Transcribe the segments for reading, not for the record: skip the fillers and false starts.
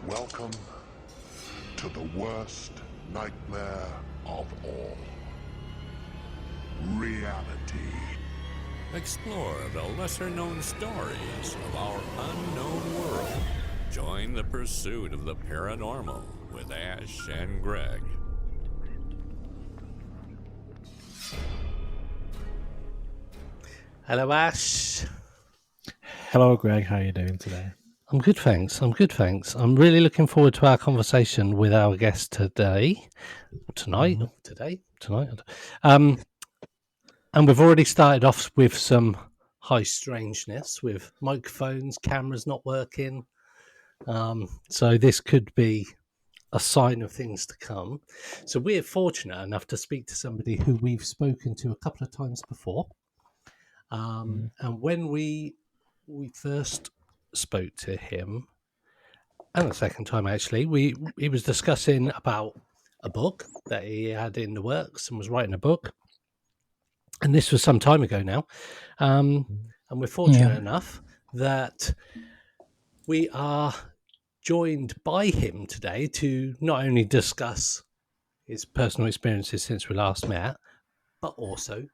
Welcome to the worst nightmare of all. Reality. Explore the lesser-known stories of our unknown world. Join the pursuit of the paranormal with Ash and Greg. Hello, Ash. Hello, Greg. How are you doing today? I'm good, thanks. I'm really looking forward to our conversation with our guest tonight. And we've already started off with some high strangeness, with microphones, cameras not working. So this could be a sign of things to come. So we're fortunate enough to speak to somebody who we've spoken to a couple of times before. And when we first spoke to him, and the second time actually, he was discussing about a book that he had in the works and was writing a book. And this was some time ago now. And we're fortunate enough that we are joined by him today to not only discuss his personal experiences since we last met, but also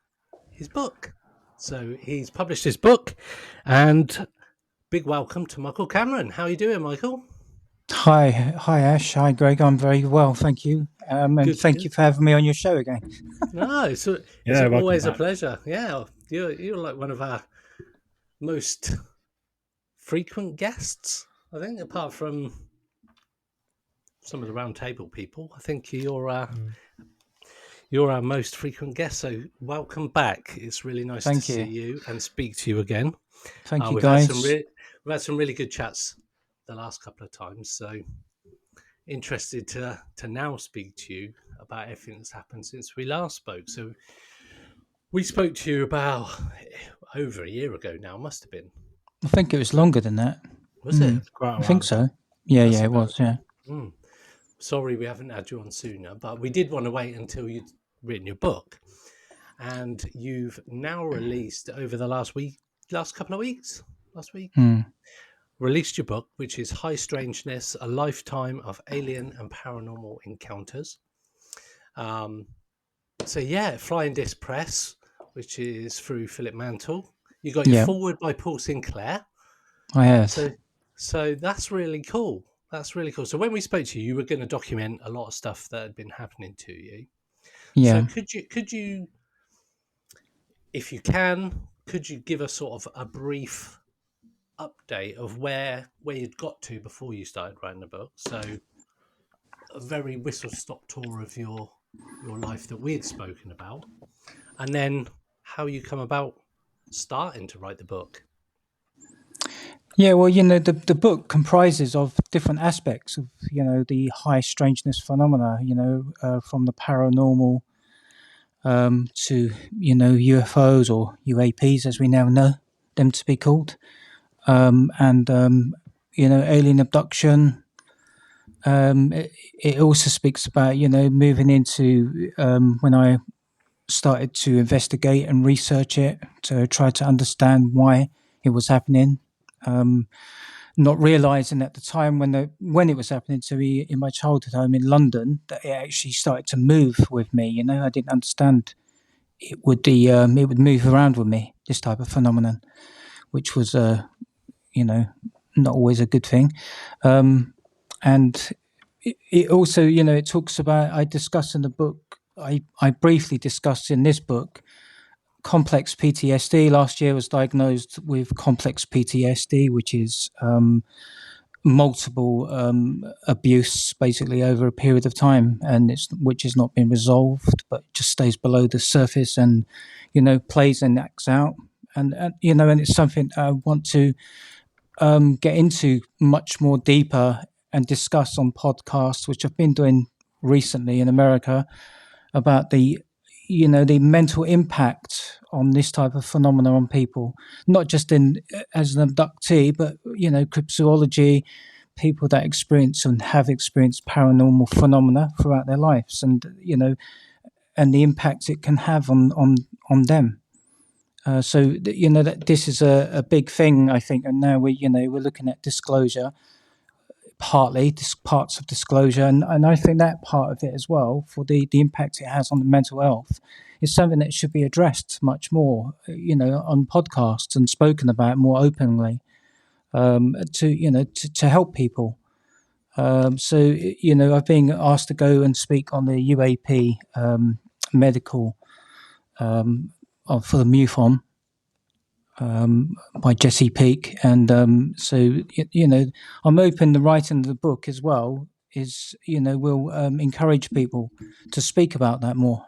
his book. So he's published his book, and big welcome to Michael Kameron. How are you doing, Michael? Hi, Ash. Hi, Greg. I'm very well, thank you. And thank you for having me on your show again. No, it's always a pleasure. Yeah, you're like one of our most frequent guests, I think, apart from some of the round table people. I think you're our most frequent guest. So welcome back. It's really nice to see you and speak to you again. Thank you, guys. We've had some really good chats the last couple of times. So interested to now speak to you about everything that's happened since we last spoke. So we spoke to you about over a year ago now, must have been. I think it was longer than that. Was it? I think so. Yeah, it was, yeah. Sorry we haven't had you on sooner, but we did want to wait until you'd written your book. And you've now released over the last week, released your book, which is High Strangeness, A Lifetime of Alien and Paranormal Encounters. Flying Disc Press, which is through Philip Mantle. You got your forward by Paul Sinclair. I have. So that's really cool. So when we spoke to you, you were going to document a lot of stuff that had been happening to you. Yeah. So could you, if you can, could you give us sort of a brief update of where you'd got to before you started writing the book? So a very whistle-stop tour of your life that we had spoken about, and then how you come about starting to write the book. Yeah, well, the book comprises of different aspects of, the high strangeness phenomena, from the paranormal to, UFOs or UAPs, as we now know them to be called, and alien abduction. It also speaks about, moving into when I started to investigate and research it to try to understand why it was happening. Not realizing at the time when it was happening to me in my childhood home in London that it actually started to move with me. I didn't understand it would move around with me, this type of phenomenon, which was not always a good thing. And it also, it talks about, I discuss in the book, I briefly discussed in this book complex PTSD. Last year I was diagnosed with complex PTSD, which is multiple abuse basically over a period of time, and which has not been resolved, but just stays below the surface and plays and acts out, and it's something I want to get into much more deeper and discuss on podcasts, which I've been doing recently in America, about the mental impact on this type of phenomena on people, not just as an abductee, but cryptozoology, people that experience and have experienced paranormal phenomena throughout their lives, and and the impact it can have on them. That this is a big thing, I think, and now we're looking at disclosure. partly parts of disclosure, and I think that part of it as well, for the impact it has on the mental health, is something that should be addressed much more, on podcasts and spoken about more openly, to help people. So I've been asked to go and speak on the UAP medical for the MUFON by Jesse Peake, and I'm open. The writing of the book as well will encourage people to speak about that more,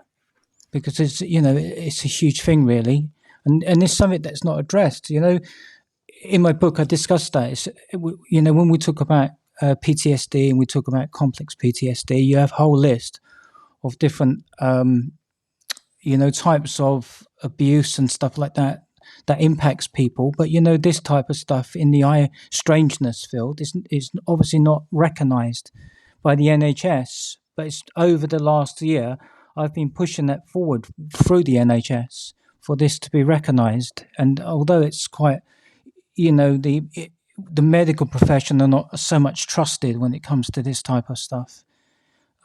because it's a huge thing, really, and it's something that's not addressed. In my book I discussed that. When we talk about PTSD and we talk about complex PTSD, you have a whole list of different types of abuse and stuff like that impacts people. But this type of stuff in the strangeness field is obviously not recognised by the NHS. But it's over the last year I've been pushing that forward through the NHS for this to be recognised. And although it's quite, the medical profession are not so much trusted when it comes to this type of stuff.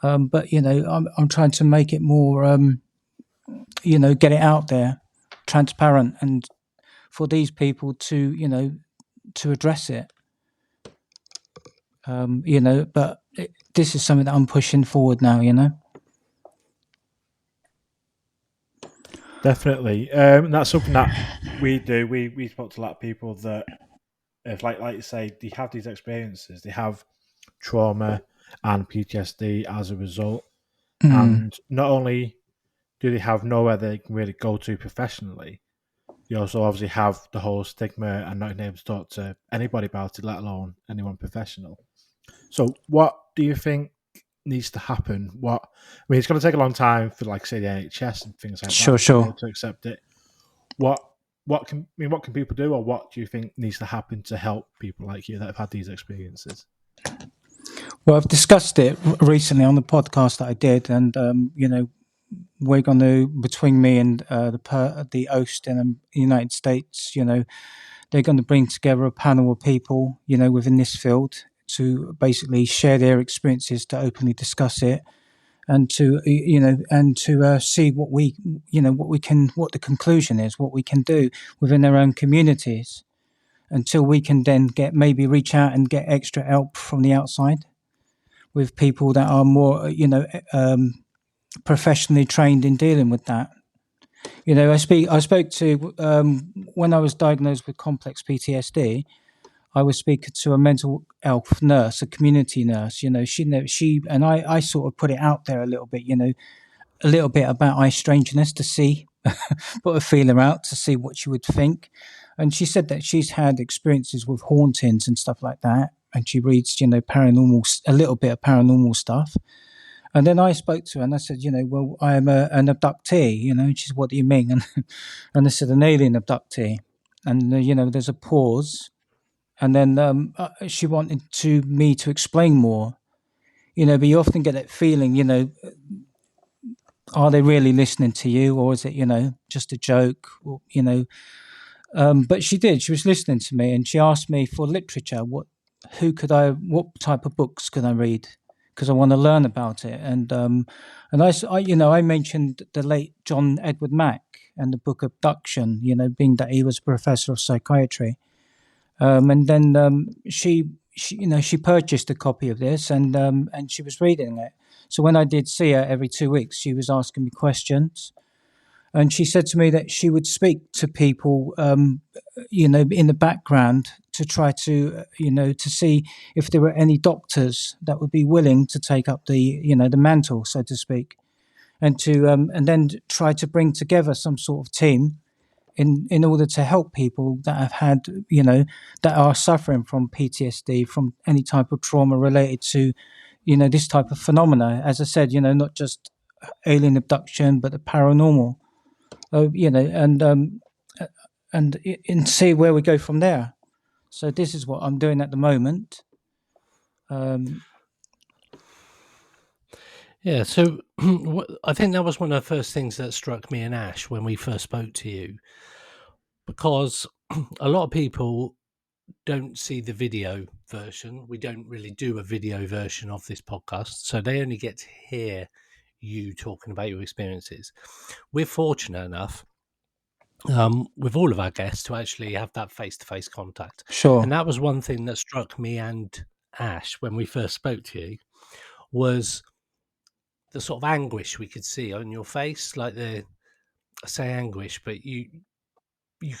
But I'm trying to make it more, get it out there, transparent, and for these people to address it. But this is something that I'm pushing forward now. Definitely. That's something that we do. We spoke to a lot of people that, if like you say, they have these experiences, they have trauma and PTSD as a result. And not only do they have nowhere they can really go to professionally, you also obviously have the whole stigma and not being able to talk to anybody about it, let alone anyone professional. So what do you think needs to happen? It's going to take a long time for, like, say, the NHS and things like that to accept it. What can people do, or what do you think needs to happen to help people like you that have had these experiences? Well, I've discussed it recently on the podcast that I did, and we're going to, between me and the host in the United States, they're going to bring together a panel of people, within this field, to basically share their experiences, to openly discuss it, and to see what the conclusion is, what we can do within their own communities, until we can then maybe reach out and get extra help from the outside with people that are more professionally trained in dealing with that. I spoke to when I was diagnosed with complex PTSD. I was speaking to a mental health nurse, a community nurse. She and I sort of put it out there a little bit, a little bit about eye strangeness, to see, put a feeler out to see what she would think. And she said that she's had experiences with hauntings and stuff like that. And she reads, paranormal, a little bit of paranormal stuff. And then I spoke to her and I said, well, I'm an abductee, and she said, what do you mean? And I said, an alien abductee. And, there's a pause. And then she wanted me to explain more, but you often get that feeling, are they really listening to you, or is it, just a joke, or, but she did. She was listening to me, and she asked me for literature. What type of books could I read? Because I want to learn about it. And I mentioned the late John Edward Mack and the book Abduction, being that he was a professor of psychiatry. And then she purchased a copy of this, and she was reading it. So when I did see her every 2 weeks, she was asking me questions. And she said to me that she would speak to people, in the background, to try to, to see if there were any doctors that would be willing to take up the mantle, so to speak, and then try to bring together some sort of team in order to help people that have had, that are suffering from PTSD, from any type of trauma related to, this type of phenomena. As I said, not just alien abduction, but the paranormal. And see where we go from there. So this is what I'm doing at the moment. Yeah, so I think that was one of the first things that struck me and Ash when we first spoke to you, because a lot of people don't see the video version. We don't really do a video version of this podcast, so they only get to hear you talking about your experiences. We're fortunate enough with all of our guests to actually have that face-to-face contact. Sure. And that was one thing that struck me and Ash when we first spoke to you, was the sort of anguish we could see on your face. Like I say anguish, but you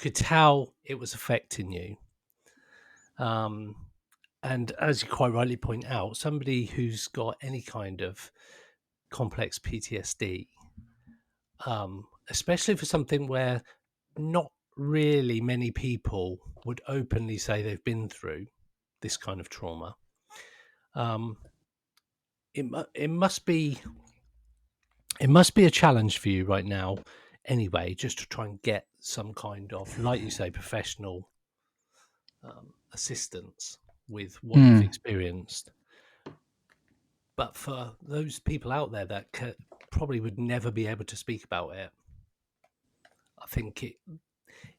could tell it was affecting you. And as you quite rightly point out, somebody who's got any kind of complex PTSD, especially for something where not really many people would openly say they've been through this kind of trauma, it must be a challenge for you right now anyway, just to try and get some kind of, like you say, professional assistance with what you've experienced. But for those people out there that probably would never be able to speak about it, I think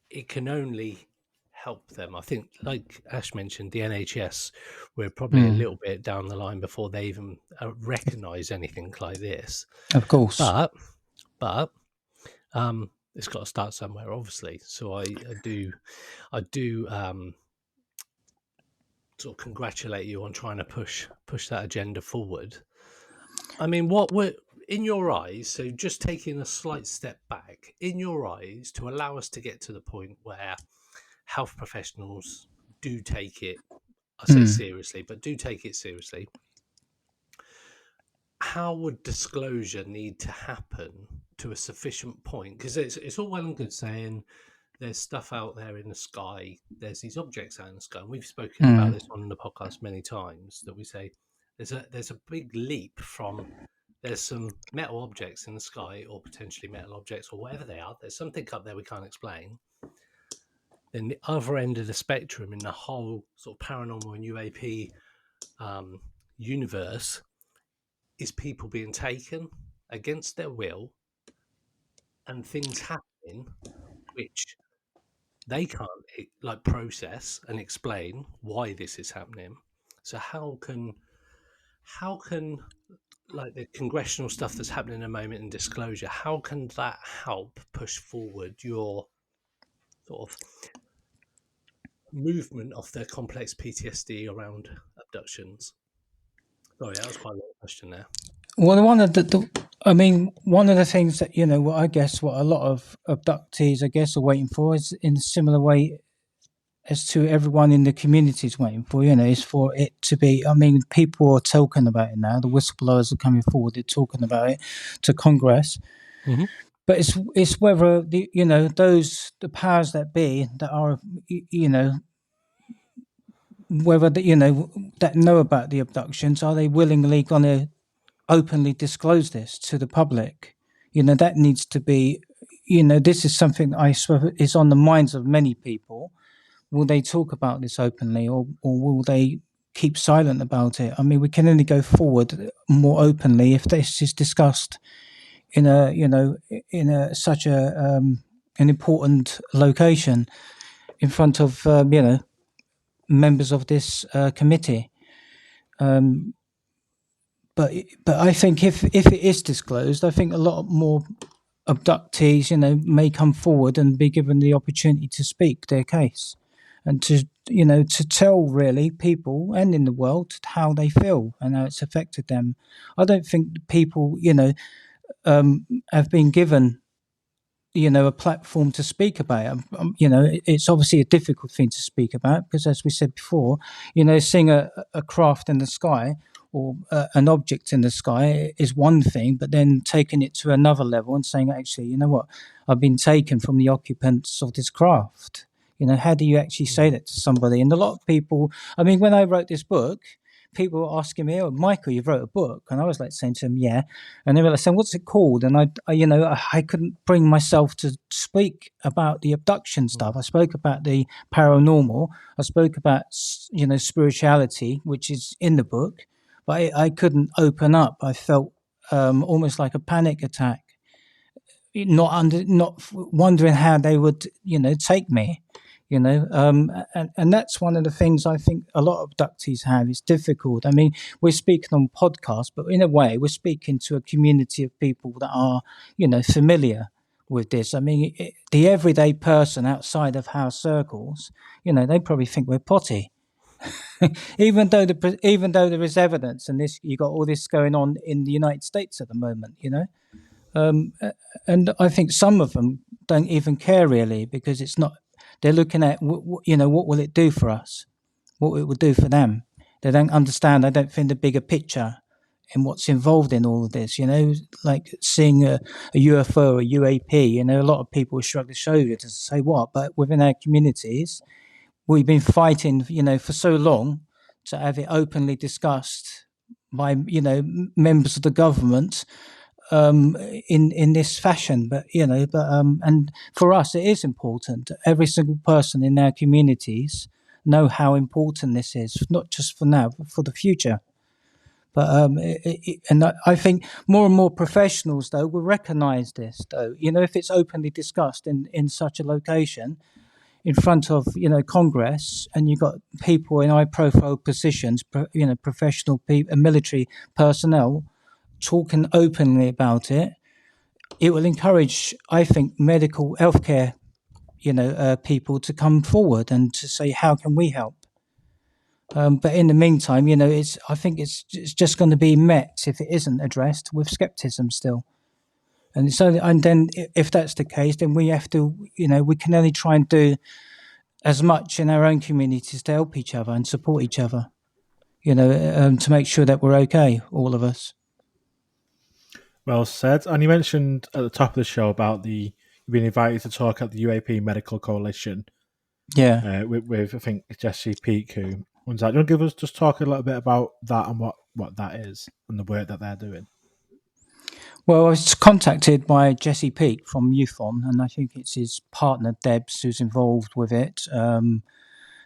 it can only help them. I think, like Ash mentioned, the NHS, we're probably a little bit down the line before they even recognise anything like this. Of course. But it's got to start somewhere, obviously. So I do sort of congratulate you on trying to push that agenda forward. I mean, what were in your eyes? So just taking a slight step back, in your eyes, to allow us to get to the point where health professionals do take it, I say seriously, but do take it seriously. How would disclosure need to happen to a sufficient point? Because it's all well and good saying there's stuff out there in the sky, there's these objects out in the sky, and we've spoken about this on the podcast many times, that we say there's a big leap from there's some metal objects in the sky, or potentially metal objects, or whatever they are, there's something up there we can't explain. Then the other end of the spectrum in the whole sort of paranormal and UAP universe is people being taken against their will and things happening which they can't like process and explain why this is happening. So how can like the congressional stuff that's happening in a moment in disclosure, how can that help push forward your sort of movement of the complex PTSD around abductions? Sorry, that was quite a long question there. Well, one of the things that, what I guess what a lot of abductees, I guess, are waiting for is in a similar way as to everyone in the community is waiting for, is for it to be, people are talking about it now. The whistleblowers are coming forward, they're talking about it to Congress. Mm-hmm. But it's whether the powers that be that are, whether that know about the abductions, are they willingly going to openly disclose this to the public? That needs to be, this is something I swear is on the minds of many people. Will they talk about this openly, or will they keep silent about it? We can only go forward more openly if this is discussed in such an important location in front of members of this committee. But I think if it is disclosed, I think a lot more abductees, may come forward and be given the opportunity to speak their case and to tell really people and in the world how they feel and how it's affected them. I don't think people, have been given, a platform to speak about it. It's obviously a difficult thing to speak about because, as we said before, seeing a craft in the sky or an object in the sky is one thing, but then taking it to another level and saying, actually, you know what, I've been taken from the occupants of this craft. How do you actually say that to somebody? And a lot of people, when I wrote this book, people were asking me, "Oh, Michael, you wrote a book," and I was like saying to them, "Yeah," and they were like saying, "What's it called?" And I couldn't bring myself to speak about the abduction stuff. I spoke about the paranormal. I spoke about spirituality, which is in the book, but I couldn't open up. I felt almost like a panic attack, not wondering how they would take me. And that's one of the things I think a lot of abductees have. It's difficult. I mean, we're speaking on podcasts, but in a way, we're speaking to a community of people that are, familiar with this. I mean, the everyday person outside of house circles, they probably think we're potty. even though there is evidence, and you got all this going on in the United States at the moment, and I think some of them don't even care really, because it's not. They're looking at what will it do for us, what it will do for them. They don't understand. They don't think the bigger picture and what's involved in all of this. Like seeing a UFO or UAP. A lot of people shrug their shoulders to say what, but within our communities, we've been fighting, for so long to have it openly discussed by, members of the government in this fashion. But and for us, it is important. Every single person in our communities know how important this is, not just for now, but for the future. But and I think more and more professionals, though, will recognise this. Though, if it's openly discussed in such a location, in front of Congress, and you've got people in high-profile positions, professional people, military personnel, talking openly about it, it will encourage, I think, medical healthcare, people to come forward and to say, how can we help? But in the meantime, I think it's just going to be met, if it isn't addressed, with skepticism still. And then if that's the case, then we have to, we can only try and do as much in our own communities to help each other and support each other, to make sure that we're okay, all of us. Well said. And you mentioned at the top of the show about you've been invited to talk at the UAP Medical Coalition. Yeah. With I think Jesse Peake, who runs that. Do you want to just talk a little bit about that and what that is and the work that they're doing? Well, I was contacted by Jesse Peake from MUFON, and I think it's his partner Debs who's involved with it. And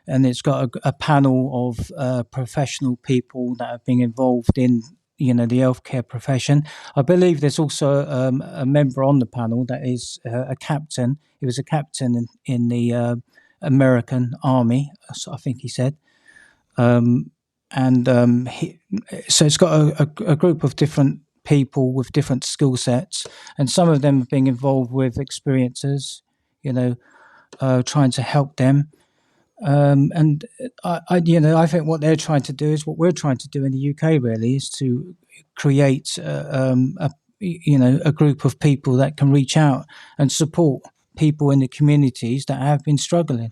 it's got a panel of professional people that have been involved in, the healthcare profession. I believe there's also a member on the panel that is a captain. He was a captain in the American Army, I think he said. So it's got a group of different people with different skill sets, and some of them have been involved with experiences, trying to help them. And I think what they're trying to do is what we're trying to do in the UK. Really, is to create a group of people that can reach out and support people in the communities that have been struggling.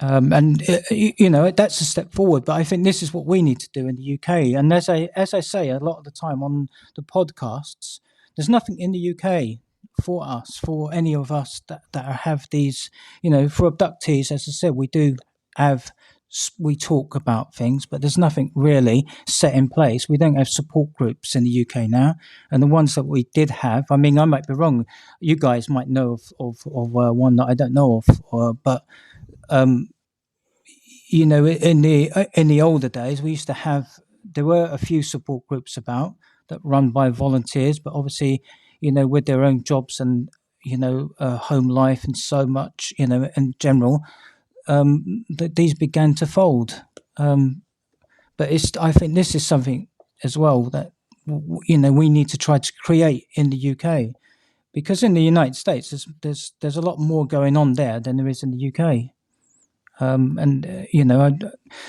That's a step forward. But I think this is what we need to do in the UK. And as I say a lot of the time on the podcasts, there's nothing in the UK for us, for any of us that have these, for abductees. As I said, we talk about things, but there's nothing really set in place. We don't have support groups in the UK now, and the ones that we did have, I mean, I might be wrong. You guys might know of one that I don't know of, but. In the older days, we used to have. There were a few support groups about that run by volunteers, but obviously, with their own jobs and home life and so much, in general, these began to fold. But I think this is something as well that we need to try to create in the UK, because in the United States, there's a lot more going on there than there is in the UK.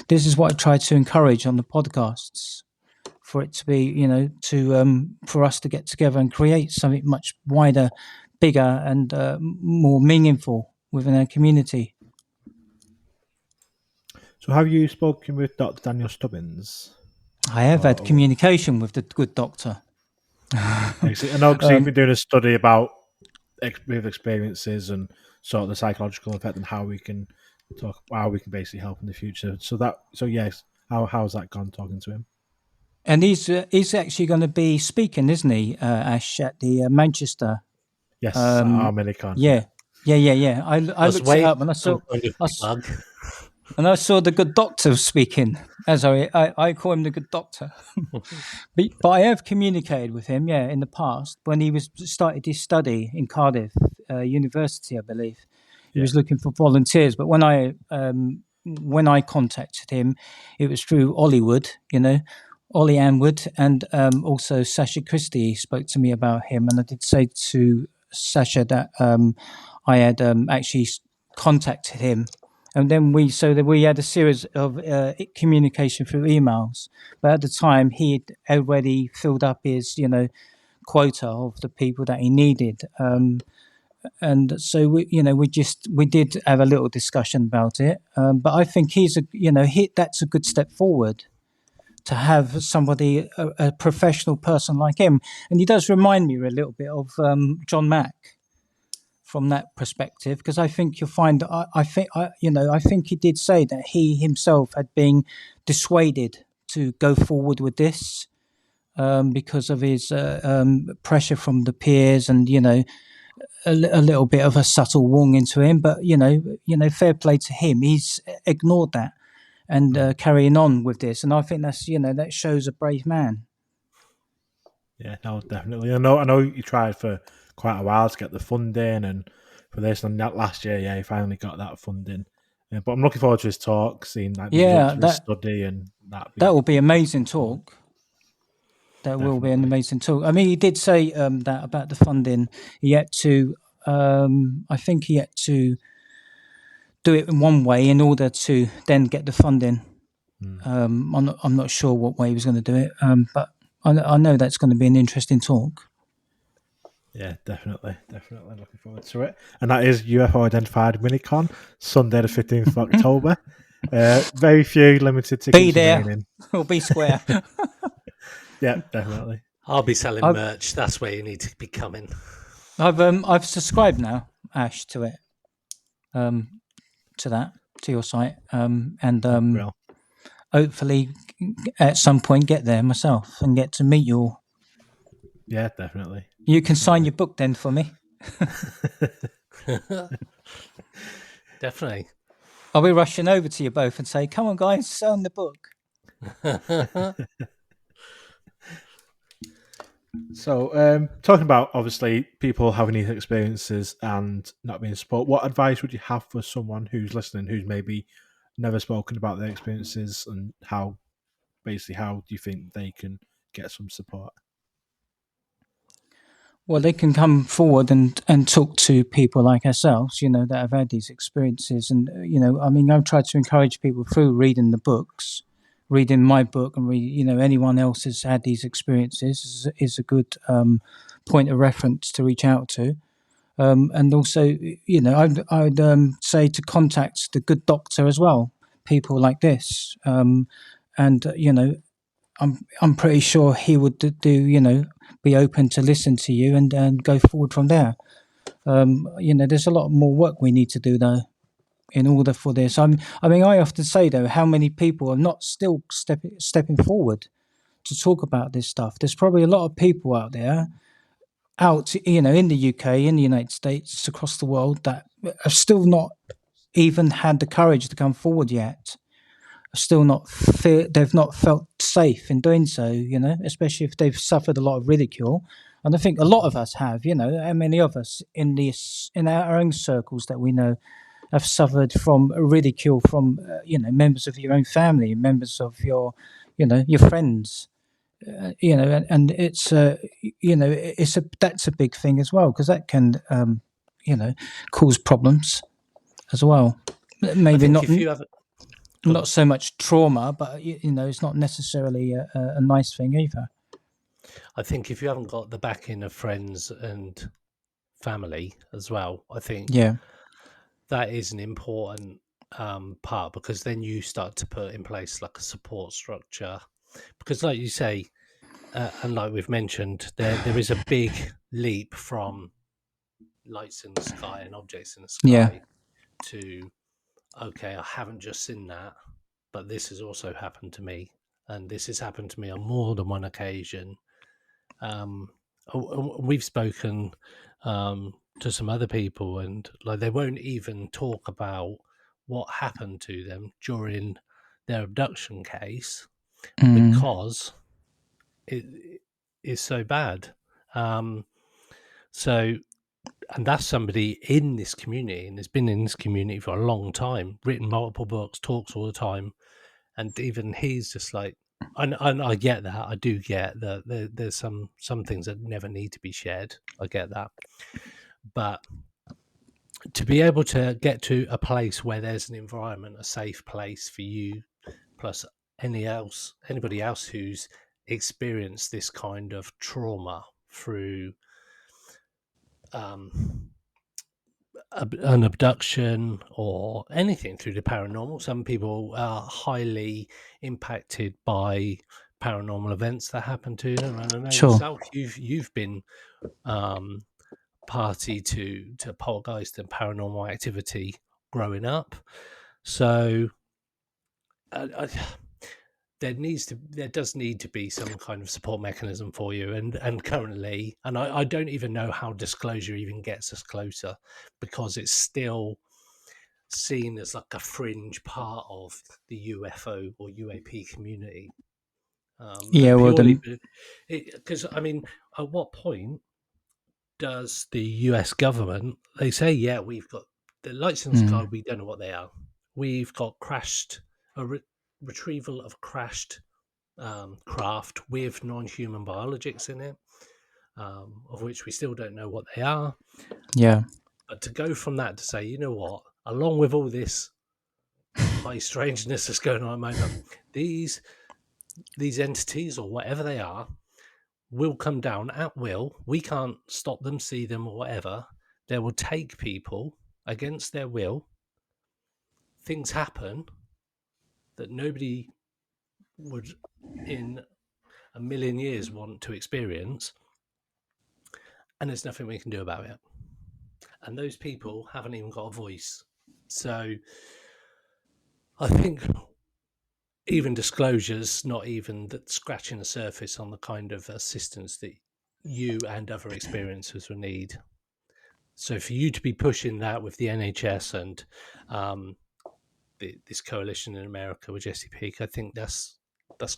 This is what I try to encourage on the podcasts, for it to be, for us to get together and create something much wider, bigger, and more meaningful within our community. So, have you spoken with Dr. Daniel Stubbins? I have had communication with the good doctor. I know, because you've been doing a study about experiences and sort of the psychological effect and how we can basically help in the future. So yes, how's that gone, talking to him? And he's actually going to be speaking, isn't he, Ash, at the Manchester? Yes, our Minicon. Yeah. I looked it up and I saw the good doctor speaking. As I call him the good doctor. but I have communicated with him, in the past when he started his study in Cardiff University, I believe. He was looking for volunteers, but when I contacted him, it was through Ollywood, Ollie Anwood, and also Sasha Christie spoke to me about him, and I did say to Sasha that I had actually contacted him, and then we had a series of communication through emails. But at the time, he had already filled up his quota of the people that he needed. And so we did have a little discussion about it. But I think that's a good step forward to have somebody, a professional person like him. And he does remind me a little bit of John Mack from that perspective, because I think you'll find, I think he did say that he himself had been dissuaded to go forward with this because of his pressure from the peers and, a little bit of a subtle warning to him, but fair play to him. He's ignored that and carrying on with this, and I think that's that shows a brave man. Yeah, no, definitely. I know you tried for quite a while to get the funding and for this, and that last year, he finally got that funding. But I'm looking forward to his talk, seeing the results of his study, and that will be amazing talk. That will be an amazing talk. I mean, he did say that about the funding. He had to, I think he had to do it in one way in order to then get the funding. I'm not sure what way he was going to do it, but I know that's going to be an interesting talk. Yeah, definitely looking forward to it. And that is UFO Identified Minicon, Sunday the 15th of October. Very few limited tickets be there remaining. Or be square. Yeah, definitely. I'll be selling merch. That's where you need to be coming. I've subscribed now, Ash, to it, to your site, and hopefully at some point get there myself and get to meet you all. Yeah, definitely. You can sign your book then for me. Definitely. I'll be rushing over to you both and say, "Come on, guys, sign the book." So, talking about obviously people having these experiences and not being support, what advice would you have for someone who's listening who's maybe never spoken about their experiences, and how do you think they can get some support? Well, they can come forward and talk to people like ourselves, that have had these experiences. And, I mean, I've tried to encourage people through reading the books, reading my book, and anyone else has had these experiences is a good point of reference to reach out to. And also, I'd say to contact the good doctor as well, people like this. And, I'm pretty sure he would be open to listen to you and go forward from there. There's a lot more work we need to do though, in order for this. I often say though, how many people are not still stepping forward to talk about this stuff? There's probably a lot of people out there, in the UK, in the United States, across the world, that have still not even had the courage to come forward yet. They've not felt safe in doing so, especially if they've suffered a lot of ridicule. And I think a lot of us have, how many of us in our own circles that we know have suffered from ridicule from, members of your own family, members of your friends, and it's, that's a big thing as well, because that can, cause problems as well. Maybe not. If you have not so much trauma, but it's not necessarily a nice thing either. I think if you haven't got the backing of friends and family as well, I think that is an important part, because then you start to put in place like a support structure. Because like you say, and like we've mentioned, there is a big leap from lights in the sky and objects in the sky to, okay, I haven't just seen that, but this has also happened to me, and this has happened to me on more than one occasion. We've spoken to some other people, and like they won't even talk about what happened to them during their abduction case because it is so bad. So that's somebody in this community and has been in this community for a long time, written multiple books, talks all the time, and even he's just like, and I get that. I do get that there's some things that never need to be shared. I get that, but to be able to get to a place where there's an environment, a safe place for you, plus anybody else who's experienced this kind of trauma through an abduction or anything through the paranormal. Some people are highly impacted by paranormal events that happen to them. And I know Sure. yourself, you've been party to poltergeist and paranormal activity growing up. So there does need to be some kind of support mechanism for you, and currently, and I don't even know how disclosure even gets us closer, because it's still seen as like a fringe part of the UFO or UAP community. Yeah, well, Because I mean, at what point does the US government, they say, yeah, we've got the license card, we don't know what they are. We've got retrieval of crashed craft with non-human biologics in it, of which we still don't know what they are. Yeah. But to go from that to say, you know what, along with all this high strangeness that's going on at the moment, these entities or whatever they are will come down at will. We can't stop them, see them, or whatever. They will take people against their will. Things happen that nobody would in a million years want to experience, and there's nothing we can do about it. And those people haven't even got a voice. So I think even disclosures, not even that scratching the surface on the kind of assistance that you and other experiencers will need. So for you to be pushing that with the NHS and this coalition in America with Jesse Peak, I think that's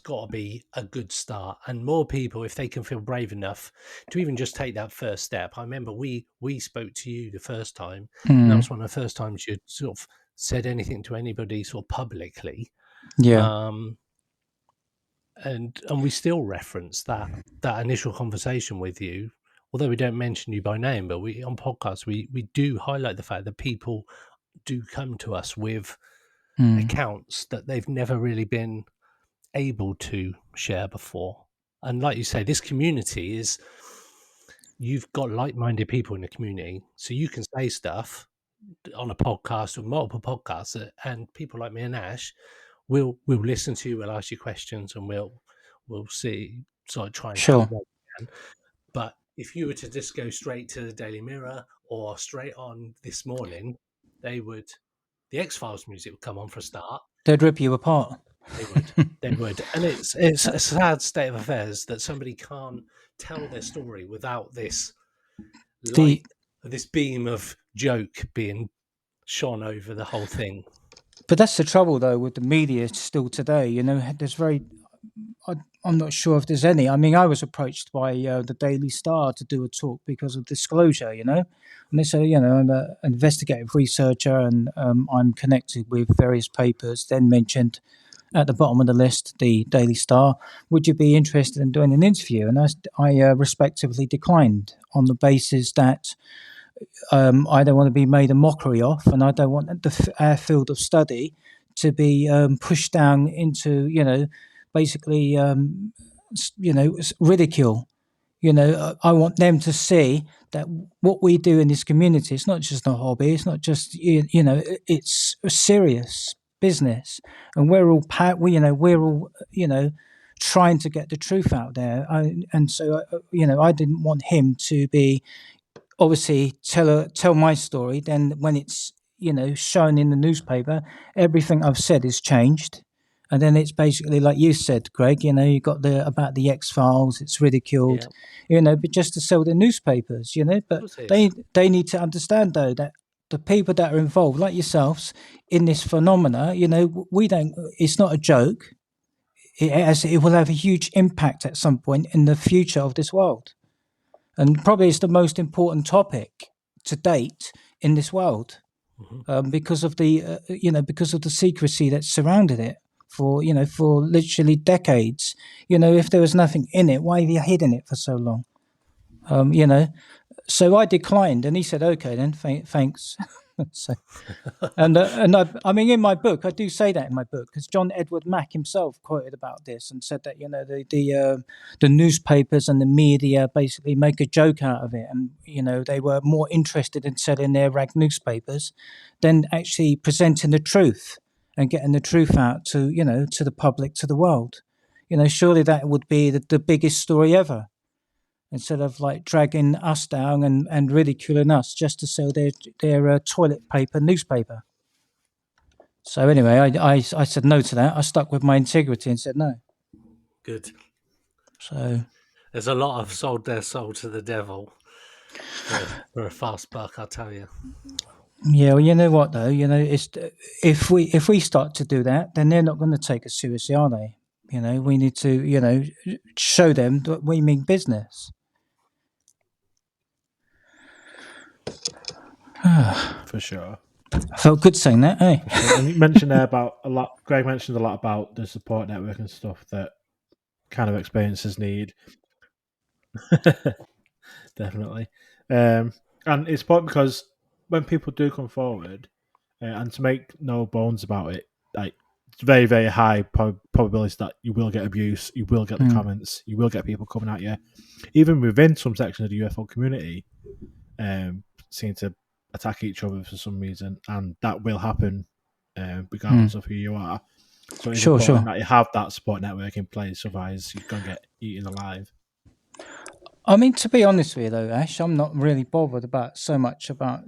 got to be a good start. And more people, if they can feel brave enough to even just take that first step. I remember we spoke to you the first time, and that was one of the first times you sort of said anything to anybody sort of publicly. Yeah. And we still reference that initial conversation with you, although we don't mention you by name, but we on podcasts we do highlight the fact that people do come to us with accounts that they've never really been able to share before. And like you say, this community is, you've got like-minded people in the community, so you can say stuff on a podcast or multiple podcasts, and people like me and Ash will listen to you, we'll ask you questions, and we'll see, sort of try and Sure. help what we can. But if you were to just go straight to the Daily Mirror or straight on This Morning, the X-Files music would come on for a start. They'd rip you apart. They would. And it's a sad state of affairs that somebody can't tell their story without this light, this beam of joke being shone over the whole thing. But that's the trouble, though, with the media still today. You know, I'm not sure if there's any. I mean, I was approached by the Daily Star to do a talk because of disclosure, you know. And they say, you know, I'm an investigative researcher and I'm connected with various papers, then mentioned at the bottom of the list, the Daily Star. Would you be interested in doing an interview? And I respectively declined on the basis that I don't want to be made a mockery of, and I don't want our field of study to be pushed down into, you know, basically, you know, ridicule. You know, I want them to see that what we do in this community, it's not just a hobby. It's not just, you know, it's a serious business, and we're all trying to get the truth out there. And so, you know, I didn't want him to be obviously tell my story. Then when it's, you know, shown in the newspaper, everything I've said is changed. And then it's basically like you said, Greg, you know, you got about the X-Files, it's ridiculed, you know, but just to sell the newspapers, you know. But they need to understand, though, that the people that are involved, like yourselves, in this phenomena, you know, it's not a joke. It will have a huge impact at some point in the future of this world. And probably it's the most important topic to date in this world, because of the because of the secrecy that surrounded it for literally decades. If there was nothing in it, why have you hidden it for so long? So I declined, and he said, "Okay, then, thanks." So, I mean, in my book, I do say that in my book, because John Edward Mack himself quoted about this and said that the newspapers and the media basically make a joke out of it, and they were more interested in selling their rag newspapers than actually presenting the truth and getting the truth out to the public, to the world. Surely that would be the biggest story ever, instead of like dragging us down and ridiculing us just to sell their toilet paper newspaper. So anyway, I said no to that. I stuck with my integrity and said no. Good. So There's a lot of sold their soul to the devil for a fast buck, I tell you. yeah, well, you know what though, it's if we start to do that, then they're not going to take us seriously, are they? We need to show them that we mean business. For sure. I felt good saying that, eh? And you mentioned there Greg mentioned a lot about the support network and stuff that kind of experiences need. Definitely. And it's important because when people do come forward, and to make no bones about it, like it's very, very high probability that you will get abuse, you will get the comments, you will get people coming at you. Even within some sections of the UFO community, seem to attack each other for some reason, and that will happen regardless of who you are. So it's important that you have that support network in place, otherwise you're going to get eaten alive. I mean, to be honest with you, though, Ash, I'm not really bothered so much about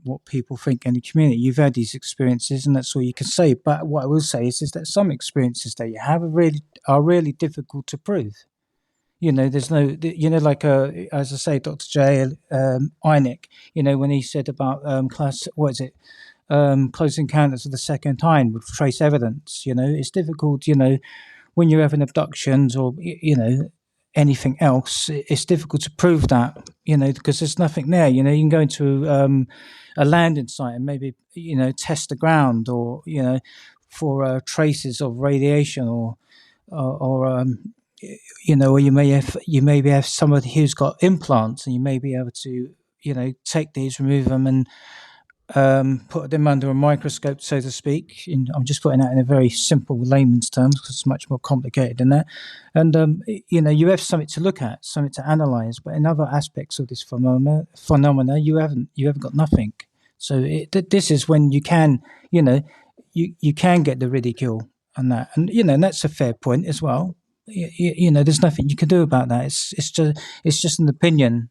what people think in the community. You've had these experiences, and that's all you can say. But what I will say is that some experiences that you have are really difficult to prove. There's no, like as I say, Dr. J. Einik, when he said about Close Encounters of the Second Kind with trace evidence. It's difficult. When you're having abductions or anything else, it's difficult to prove that, because there's nothing there. You can go into a landing site and maybe test the ground, or for traces of radiation, or you maybe have somebody who's got implants, and you may be able to take these, remove them, and put them under a microscope, so to speak. I'm just putting that in a very simple layman's terms, because it's much more complicated than that. And you have something to look at, something to analyze. But in other aspects of this phenomena, you haven't got nothing. So this is when you can, you can get the ridicule on that, and and that's a fair point as well. There's nothing you can do about that. It's just an opinion.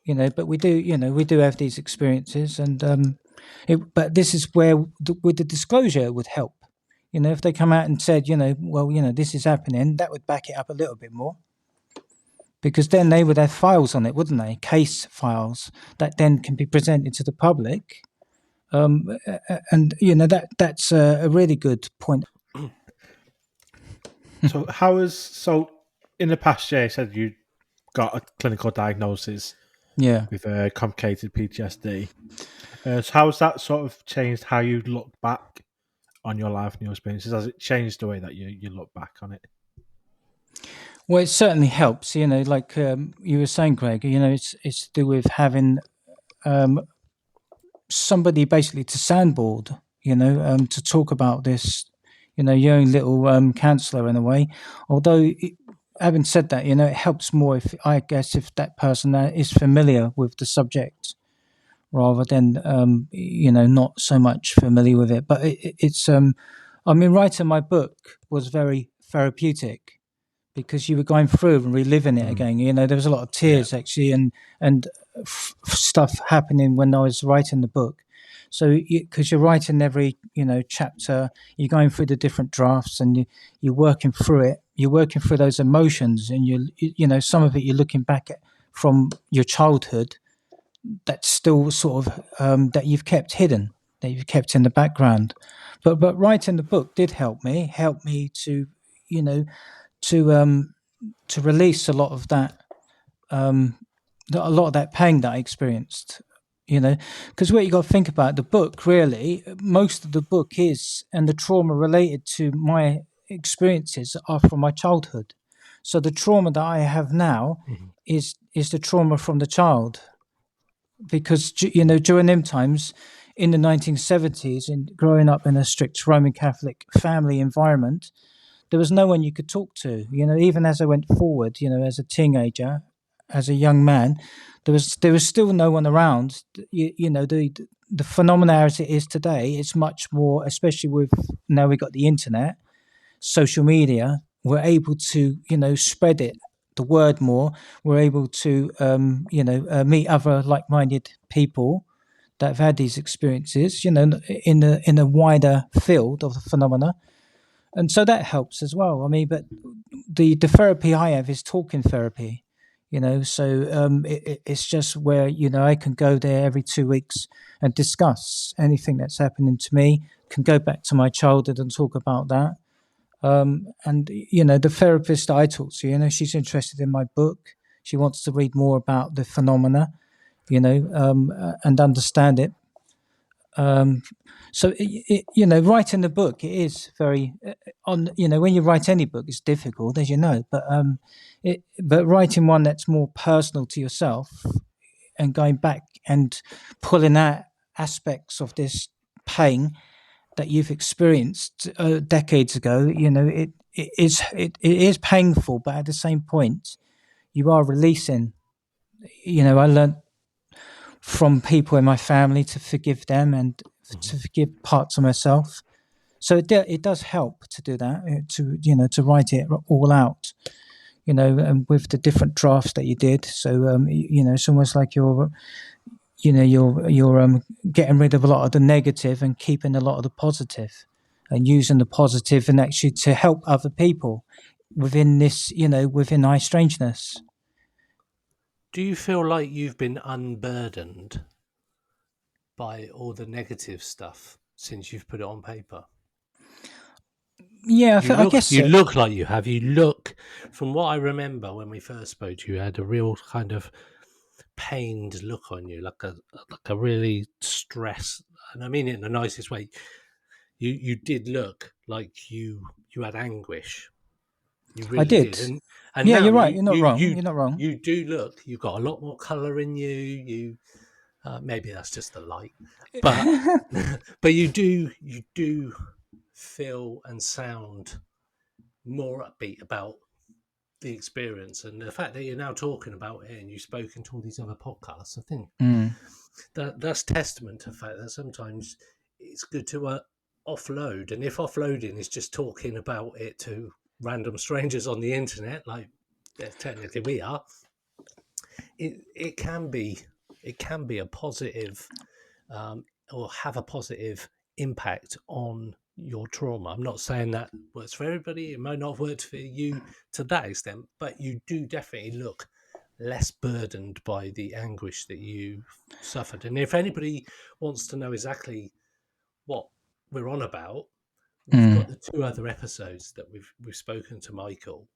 But we do have these experiences, and but this is where with the disclosure it would help. If they come out and said, this is happening, that would back it up a little bit more, because then they would have files on it, wouldn't they? Case files that then can be presented to the public, and that's a really good point. So in the past year, you said you got a clinical diagnosis. Yeah. With complicated PTSD. So how has that sort of changed how you look back on your life and your experiences? Has it changed the way that you look back on it? Well, it certainly helps. Like you were saying, Greg. It's to do with having somebody basically to soundboard. To talk about this. Your own little counsellor in a way. Although, having said that, it helps more if that person is familiar with the subject, rather than not so much familiar with it. But it's writing my book was very therapeutic, because you were going through and reliving it again. There was a lot of tears actually, and stuff happening when I was writing the book. So, because you're writing every chapter, you're going through the different drafts, and you're working through it. You're working through those emotions, and some of it you're looking back at from your childhood. That's still sort of that you've kept hidden, that you've kept in the background. But writing the book did help me to to release a lot of that pain that I experienced. because what you got to think about the book, really, most of the book is, and the trauma related to my experiences are from my childhood. So the trauma that I have now is the trauma from the child, because during them times in the 1970s, and growing up in a strict Roman Catholic family environment, there was no one you could talk to. Even as I went forward, as a teenager, as a young man, there was still no one around. The phenomena as it is today, it's much more, especially with now we've got the internet, social media. We're able to spread the word more. We're able to meet other like-minded people that have had these experiences, in a wider field of the phenomena. And so that helps as well. I mean, but the therapy I have is talking therapy, so it's just where, I can go there every 2 weeks and discuss anything that's happening to me, can go back to my childhood and talk about that. And, the therapist that I talk to, she's interested in my book. She wants to read more about the phenomena, and understand it. So, writing the book, it is very when you write any book, it's difficult, as you know, but writing one that's more personal to yourself and going back and pulling out aspects of this pain that you've experienced decades ago, it is painful, but at the same point, you are releasing. I learned from people in my family to forgive them and to forgive parts of myself. So it does help to do that, to write it all out, and with the different drafts that you did. So, it's almost like you're getting rid of a lot of the negative and keeping a lot of the positive, and using the positive and actually to help other people within this, within high strangeness. Do you feel like you've been unburdened by all the negative stuff since you've put it on paper? Yeah, I guess you so. look like you have. You look, from what I remember when we first spoke to you, you had a real kind of pained look on you, like a really stressed, and I mean it in the nicest way. You did look like you had anguish. You really I did. And Yeah, now you're right. You're not wrong. You're not wrong. You do look. You've got a lot more colour in you. Maybe that's just the light, but but you do feel and sound more upbeat about the experience, and the fact that you're now talking about it and you've spoken to all these other podcasts. I think that's testament to the fact that sometimes it's good to offload, and if offloading is just talking about it to random strangers on the internet, like technically we are, it can be a positive, or have a positive impact on your trauma. I'm not saying that works for everybody. It might not have worked for you to that extent, but you do definitely look less burdened by the anguish that you suffered. And if anybody wants to know exactly what we're on about, we've got the 2 other episodes that we've spoken to Michael,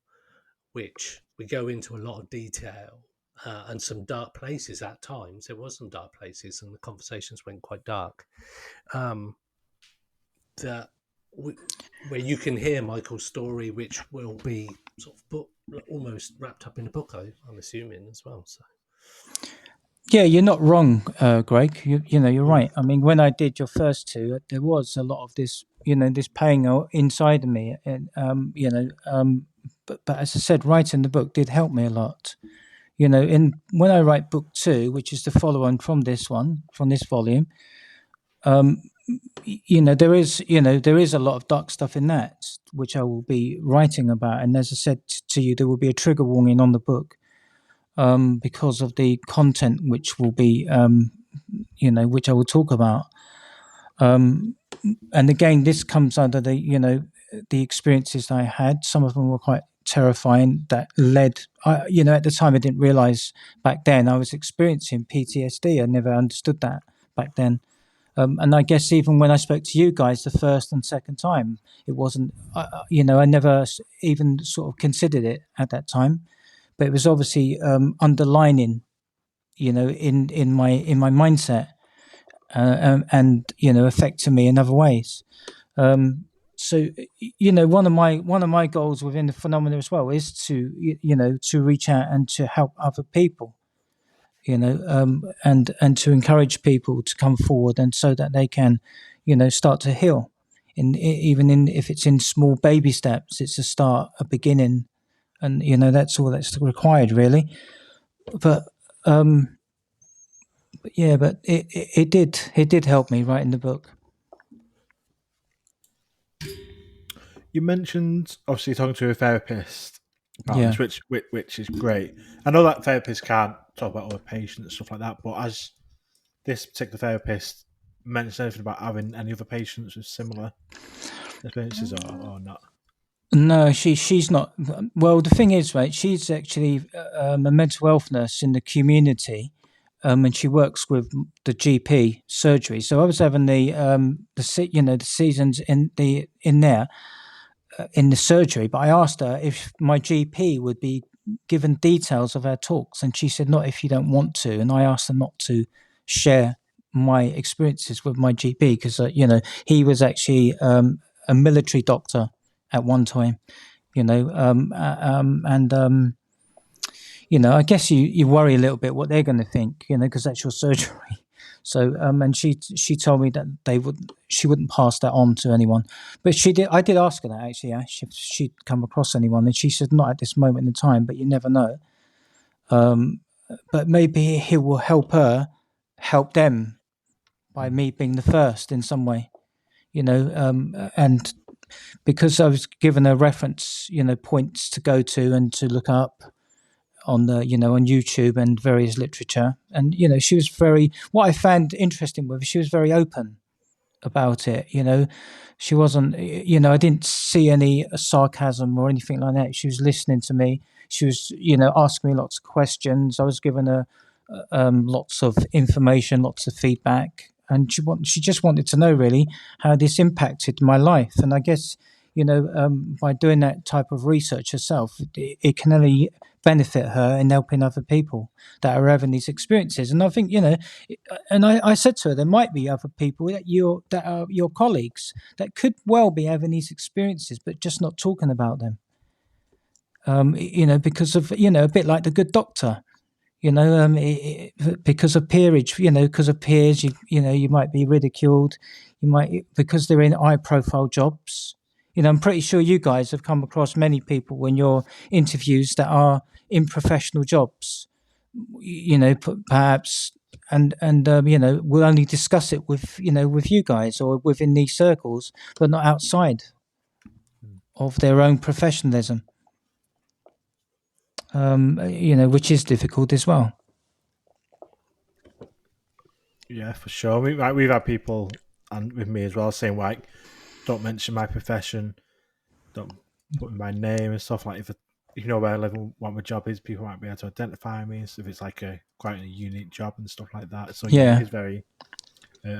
which we go into a lot of detail, and some dark places at times. There was some dark places and the conversations went quite dark. Where you can hear Michael's story, which will be sort of almost wrapped up in a book, I'm assuming, as well. So. Yeah, you're not wrong, Greg. You're right. I mean, when I did your first 2, there was a lot of this, this pain inside of me, and but as I said, writing the book did help me a lot. When I write book 2, which is the follow-on from this volume, there is a lot of dark stuff in that, which I will be writing about. And as I said to you, there will be a trigger warning on the book, because of the content which will be, which I will talk about. And again, this comes under the experiences I had. Some of them were quite terrifying. That led, at the time I didn't realize back then I was experiencing PTSD. I never understood that back then. And I guess even when I spoke to you guys the first and second time, it wasn't, I never even sort of considered it at that time. But it was obviously underlining in my mindset, and affecting me in other ways. So one of my goals within the phenomena as well is to reach out and to help other people, and to encourage people to come forward, and so that they can start to heal, if it's in small baby steps. It's a start, a beginning, and that's all that's required, really. But it did help me writing the book. You mentioned obviously talking to a therapist about Yeah. this, which is great. I know that therapists can't talk about other patients and stuff like that, but as this particular therapist mentioned anything about having any other patients with similar experiences or not? No, she's not. Well, the thing is, right, she's actually a mental health nurse in the community, and she works with the GP surgery. So I was having the seasons in there in the surgery, but I asked her if my GP would be given details of our talks, and she said not if you don't want to. And I asked her not to share my experiences with my GP because he was actually a military doctor at one time, and I guess you worry a little bit what they're going to think, because that's your surgery. So, and she told me that she wouldn't pass that on to anyone, but she did. I did ask her that actually, Ash, if she'd come across anyone, and she said not at this moment in time, but you never know. But maybe he will help her, help them, by me being the first in some way, and because I was given a reference, points to go to and to look up on the on YouTube and various literature, and she was what I found interesting with her, she was very open about it. She wasn't, I didn't see any sarcasm or anything like that. She was listening to me. She was asking me lots of questions. I was giving her lots of information, lots of feedback, and she just wanted to know really how this impacted my life. And I guess by doing that type of research herself, it can only benefit her in helping other people that are having these experiences. And I think and I said to her, there might be other people that are your colleagues that could well be having these experiences, but just not talking about them. Because of a bit like the Good Doctor. Because of peerage, because of peers, you might be ridiculed. You might, because they're in high-profile jobs. I'm pretty sure you guys have come across many people in your interviews that are in professional jobs. Perhaps, and we'll only discuss it with you guys or within these circles, but not outside of their own professionalism. Which is difficult as well. Yeah, for sure. We've had people, and with me as well, saying like, don't mention my profession, don't put in my name and stuff. Like if where I live and what my job is, people might be able to identify me if it's like quite a unique job and stuff like that. So yeah, it is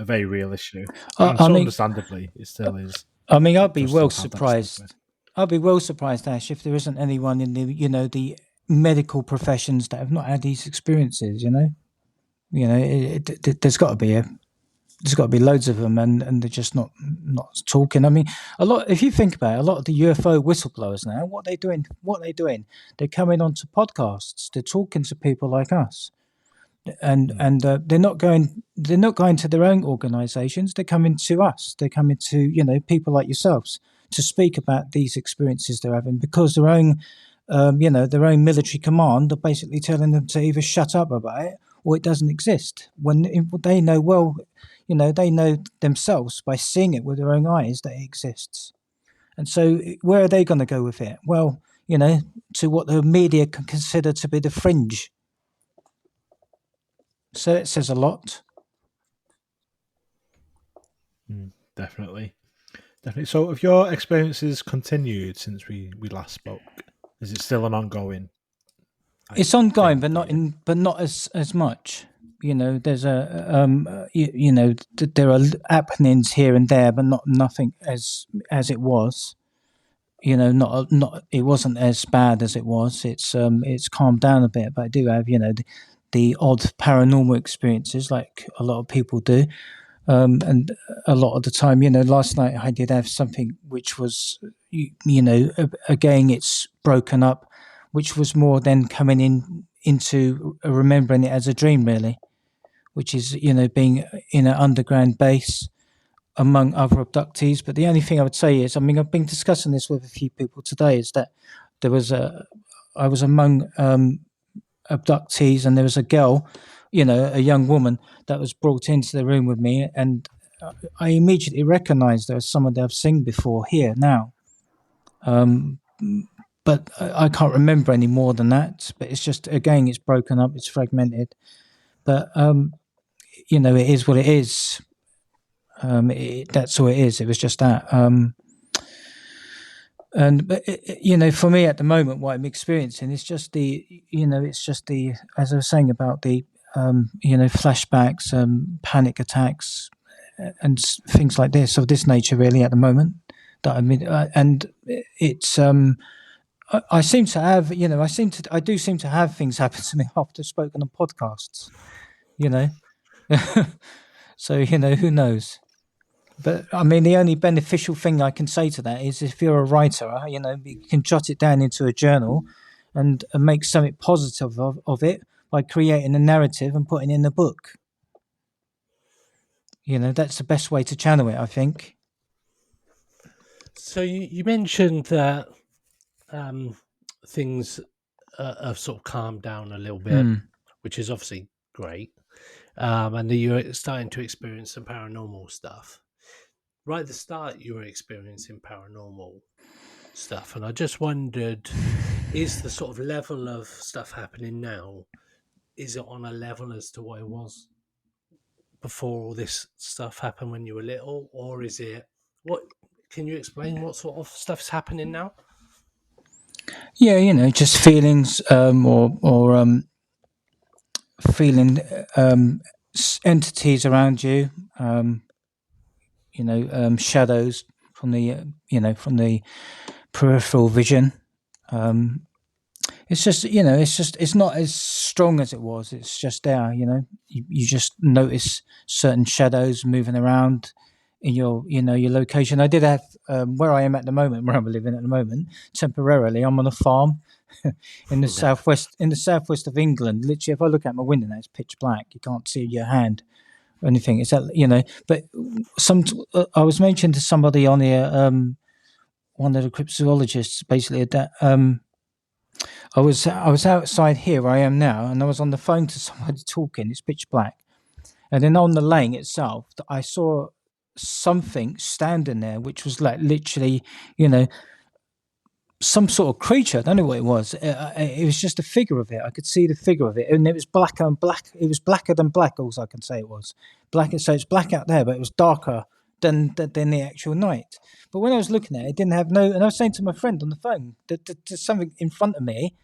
a very real issue. And understandably, it still is. I mean, I'd be well surprised. I'd be well surprised, Ash, if there isn't anyone in the medical professions that have not had these experiences. There's got to be loads of them, and they're just not talking. I mean, if you think about it, a lot of the UFO whistleblowers now, what are they doing? They're coming onto podcasts. They're talking to people like us, and they're not going to their own organisations. They're coming to us. They're coming to people like yourselves to speak about these experiences they're having, because their own military command are basically telling them to either shut up about it or it doesn't exist. When they know they know themselves by seeing it with their own eyes that it exists. And so where are they going to go with it? Well, to what the media can consider to be the fringe. So it says a lot. Definitely. So have your experiences continued since we last spoke? Is it still an ongoing? It's ongoing, but not as much. There's there are happenings here and there, but nothing as it was. It wasn't as bad as it was. It's calmed down a bit, but I do have the odd paranormal experiences, like a lot of people do. And a lot of the time, last night I did have something which was, again, it's broken up, which was more than coming into remembering it as a dream, really, which is, being in an underground base among other abductees. But the only thing I would say is, I've been discussing this with a few people today, is that I was among abductees, and there was a girl, a young woman that was brought into the room with me, and I immediately recognised her as someone that I've seen before here now. But I can't remember any more than that. But it's just, again, it's broken up, it's fragmented. But it is what it is. That's all it is. It was just that. But for me at the moment, what I'm experiencing is just as I was saying about the, flashbacks, panic attacks, and things like this, of this nature, really, at the moment. That and it's, I seem to have, I do seem to have things happen to me after spoken on podcasts, So, who knows? But the only beneficial thing I can say to that is, if you're a writer, you can jot it down into a journal and make something positive of it by creating a narrative and putting it in a book. That's the best way to channel it, I think. So you mentioned that things have sort of calmed down a little bit, which is obviously great, and that you're starting to experience some paranormal stuff. Right at the start, you were experiencing paranormal stuff, and I just wondered, is the sort of level of stuff happening now, is it on a level as to what it was before all this stuff happened when you were little, or is it, what, can you explain what sort of stuff's happening now? Yeah, just feelings, or feeling entities around you, shadows from the peripheral vision. It's just, it's not as strong as it was. It's just there, you just notice certain shadows moving around in your location. I did have, where I am at the moment, where I'm living at the moment, temporarily, I'm on a farm in the southwest of England. Literally, if I look out my window now, it's pitch black. You can't see your hand or anything. It's that, but I was mentioning to somebody on here, one of the cryptozoologists, basically, that I was outside here where I am now, and I was on the phone to somebody talking. It's pitch black, and then on the lane itself, I saw something standing there, which was like literally, some sort of creature. I don't know what it was. It was just a figure of it. I could see the figure of it, and it was blacker and black. It was blacker than black. All I can say it was black. So it's black out there, but it was darker than the actual night. But when I was looking at it, it didn't have no. And I was saying to my friend on the phone that there's something in front of me,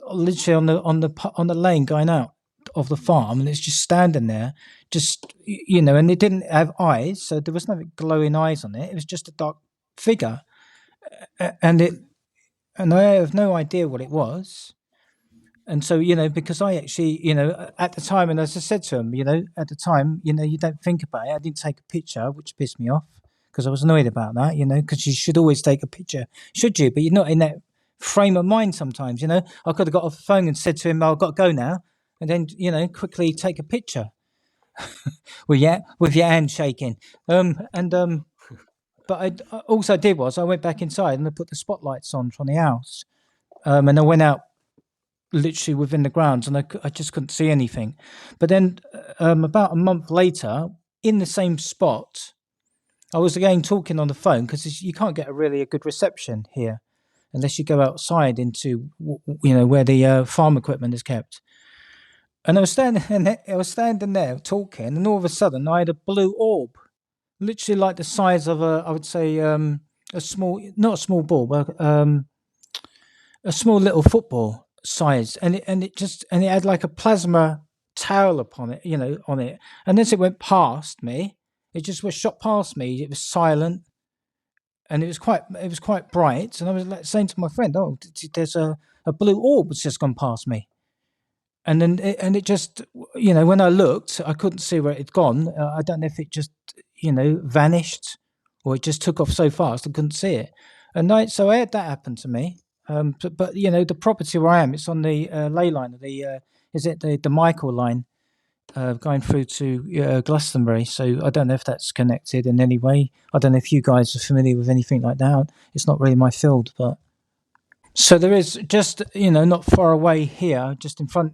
literally on the lane going out of the farm, and it's just standing there, just and it didn't have eyes, so there was nothing glowing eyes on it. It was just a dark figure, and I have no idea what it was. And so, because I actually, at the time, and as I said to him, at the time, you don't think about it. I didn't take a picture, which pissed me off, because I was annoyed about that, because you should always take a picture, should you? But you're not in that frame of mind sometimes, I could have got off the phone and said to him, I've got to go now, and then, quickly take a picture with your hand shaking. But I also did was I went back inside and I put the spotlights on from the house, and I went out literally within the grounds, and I just couldn't see anything. But then about a month later, in the same spot, I was again talking on the phone, because you can't get a good reception here unless you go outside into where the farm equipment is kept. And I was standing there talking, and all of a sudden I had a blue orb, literally like the size of I would say a small, not a small ball, but a small little football size, and it had like a plasma towel upon it, on it. And as it went past me, it just was shot past me. It was silent, and it was quite bright. And I was like saying to my friend, "Oh, there's a blue orb that's just gone past me." and then it just, when I looked, I couldn't see where it had gone. I don't know if it just, vanished, or it just took off so fast I couldn't see it. And so I had that happen to me. But the property where I am, it's on the ley line of the is it the Michael line, going through to Glastonbury. So I don't know if that's connected in any way. I don't know if you guys are familiar with anything like that. It's not really my field, but so there is just not far away here, just in front,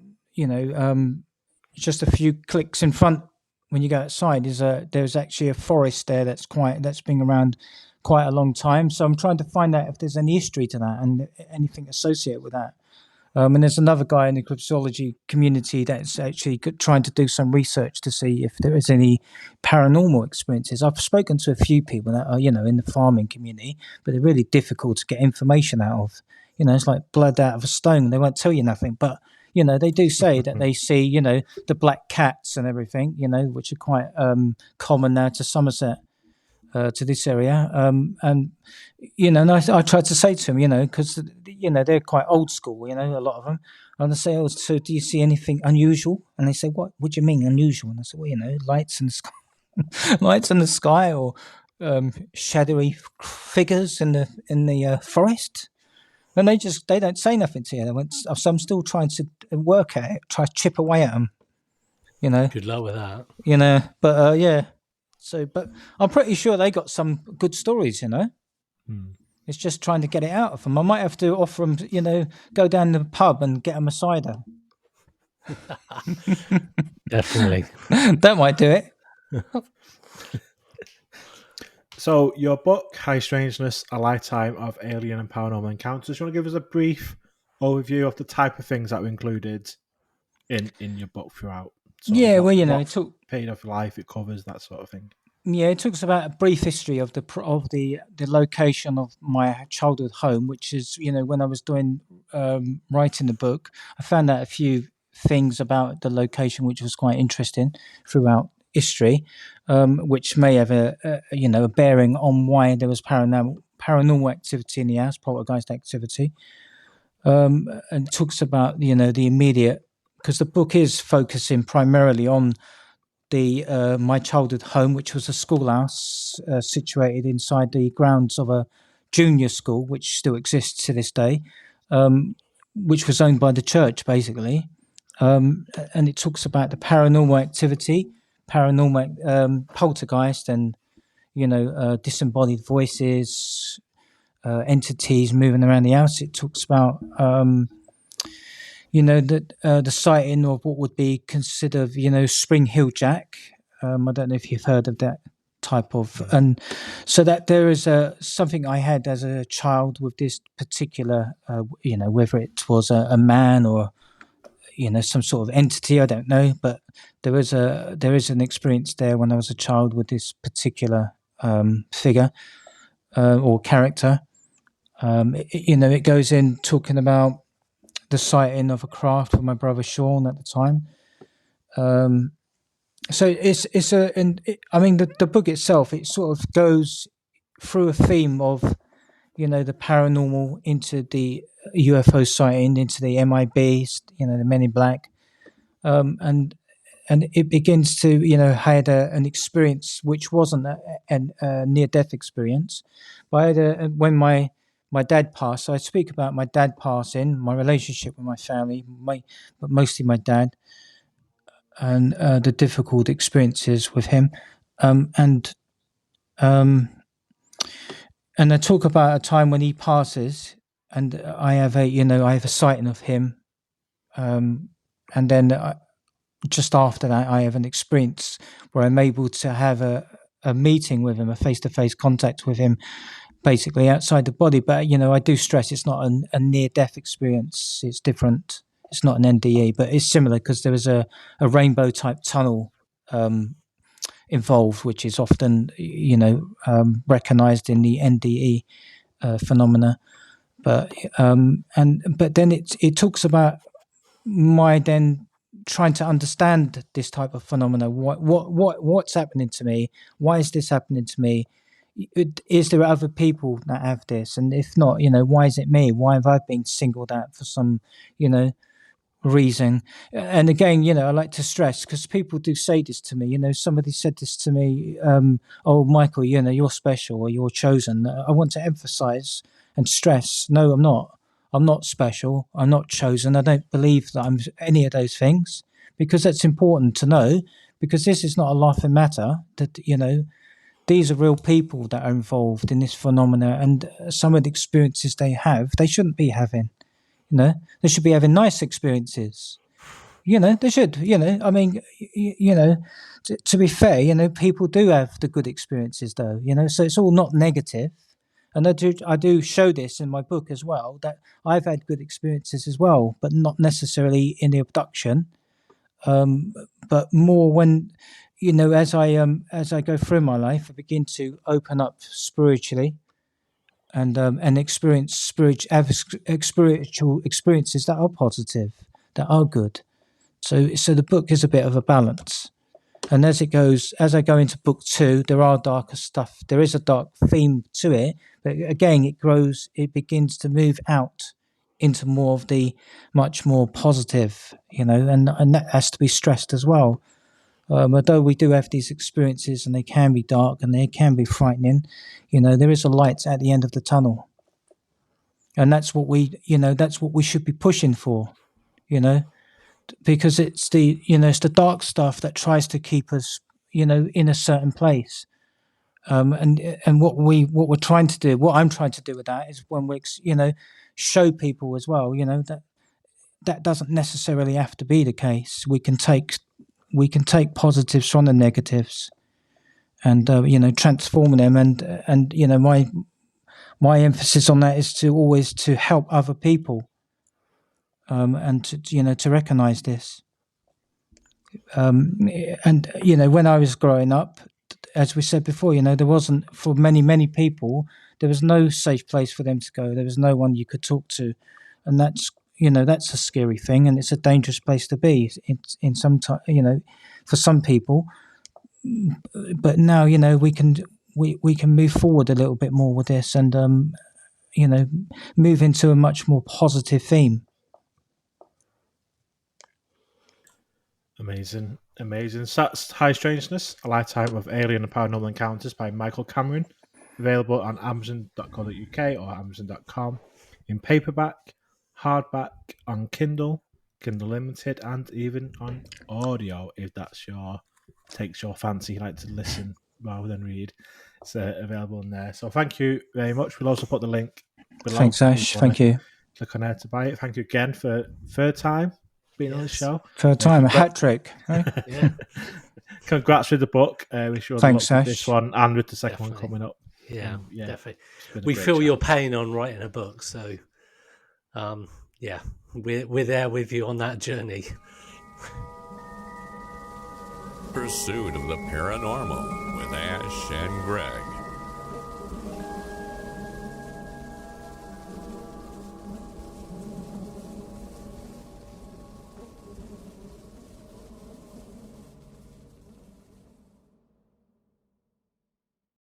just a few clicks in front when you go outside there's actually a forest there that's been around quite a long time. So I'm trying to find out if there's any history to that and anything associated with that. And there's another guy in the cryptozoology community that's actually trying to do some research to see if there is any paranormal experiences. I've spoken to a few people that are, in the farming community, but they're really difficult to get information out of. It's like blood out of a stone. They won't tell you nothing, but they do say that they see, the black cats and everything, which are quite common now to Somerset, to this area. And I tried to say to them, because they're quite old school, a lot of them. And I say, "Oh, so do you see anything unusual?" And they say, "What do you mean unusual?" And I said, "Well, lights in the sky, lights in the sky, or shadowy figures in the forest." And they don't say nothing to you. So I'm still trying to work at it, try to chip away at them. Good luck with that. But yeah. So, but I'm pretty sure they got some good stories. It's just trying to get it out of them. I might have to offer them, go down to the pub and get them a cider. Definitely. That might do it. So, your book, High Strangeness, A Lifetime of Alien and Paranormal Encounters, do you want to give us a brief overview of the type of things that were included in your book throughout? So it took period of life it covers, that sort of thing. Yeah, it talks about a brief history of the location of my childhood home, which is, when I was doing writing the book, I found out a few things about the location which was quite interesting throughout history, which may have a bearing on why there was paranormal activity in the house, poltergeist activity. And it talks about the immediate, because the book is focusing primarily on my childhood home, which was a schoolhouse situated inside the grounds of a junior school, which still exists to this day, which was owned by the church, basically. And it talks about the paranormal activity, poltergeist, and disembodied voices, entities moving around the house. It talks about the sighting of what would be considered, Spring Hill Jack. I don't know if you've heard of that type of, and so that there is something I had as a child with this particular, whether it was a man or, some sort of entity, I don't know, but there is an experience there when I was a child with this particular figure or character. It goes in talking about the sighting of a craft with my brother Sean at the time. So the book itself, it sort of goes through a theme of, the paranormal into the UFO sighting, into the MIBs, the Men in Black, and it begins to, I had an experience which wasn't a near-death experience, but I had when my dad passed. So I speak about my dad passing, my relationship with my family, but mostly my dad, and the difficult experiences with him, and I talk about a time when he passes, and I have a sighting of him, and then just after that, I have an experience where I'm able to have a meeting with him, a face-to-face contact with him, basically outside the body. But I do stress it's not a near-death experience. It's different. It's not an NDE, but it's similar because there is a rainbow type tunnel involved, which is often recognized in the NDE phenomena. But then it talks about my then trying to understand this type of phenomena. What's happening to me? Why is this happening to me? Is there other people that have this? And if not, why is it me? Why have I been singled out for some, reason. And again, I like to stress, because people do say this to me. Somebody said this to me. Oh, Michael, you're special or you're chosen. I want to emphasize and stress. No, I'm not. I'm not special. I'm not chosen. I don't believe that I'm any of those things, because that's important to know. Because this is not a laughing matter. That these are real people that are involved in this phenomena, and some of the experiences they have, they shouldn't be having. They should be having nice experiences. They should. I mean, to be fair, people do have the good experiences, though. So it's all not negative. And I do show this in my book as well, that I've had good experiences as well, but not necessarily in the abduction, but more when, as I go through my life, I begin to open up spiritually, and experience spiritual experiences that are positive, that are good. So the book is a bit of a balance. And as I go into book 2, there are darker stuff. There is a dark theme to it, but again, it begins to move out into more of the much more positive, and that has to be stressed as well. Although we do have these experiences and they can be dark and they can be frightening, there is a light at the end of the tunnel. And that's what we should be pushing for, because it's it's the dark stuff that tries to keep us, in a certain place. And what we're trying to do, what I'm trying to do with that is when we, show people as well, that doesn't necessarily have to be the case. We can take positives from the negatives, and transform them. And my emphasis on that is to always to help other people, and to recognize this. And when I was growing up, as we said before, there wasn't, for many people, there was no safe place for them to go. There was no one you could talk to, and that's a scary thing, and it's a dangerous place to be in some time, for some people. But now we can move forward a little bit more with this, and move into a much more positive theme. Amazing. So that's High Strangeness, a lifetime of alien and paranormal encounters by Michael Kameron, available on amazon.co.uk or amazon.com, in paperback, hardback, on Kindle Limited, and even on audio if takes your fancy, you like to listen rather than read. It's available in there. So thank you very much. We'll also put the link below. Thanks, Ash. Thank you. Click on there to buy it. Thank you again for third time being on the show. Third time, a hat trick. Right? Yeah. Congrats with the book. We sure Thanks, with Ash. this one and with the second one coming up. Yeah, Yeah, definitely. it's been a We great feel chat. your pain on writing a book, so we're there with you on that journey. Pursuit of the Paranormal with Ash and Greg.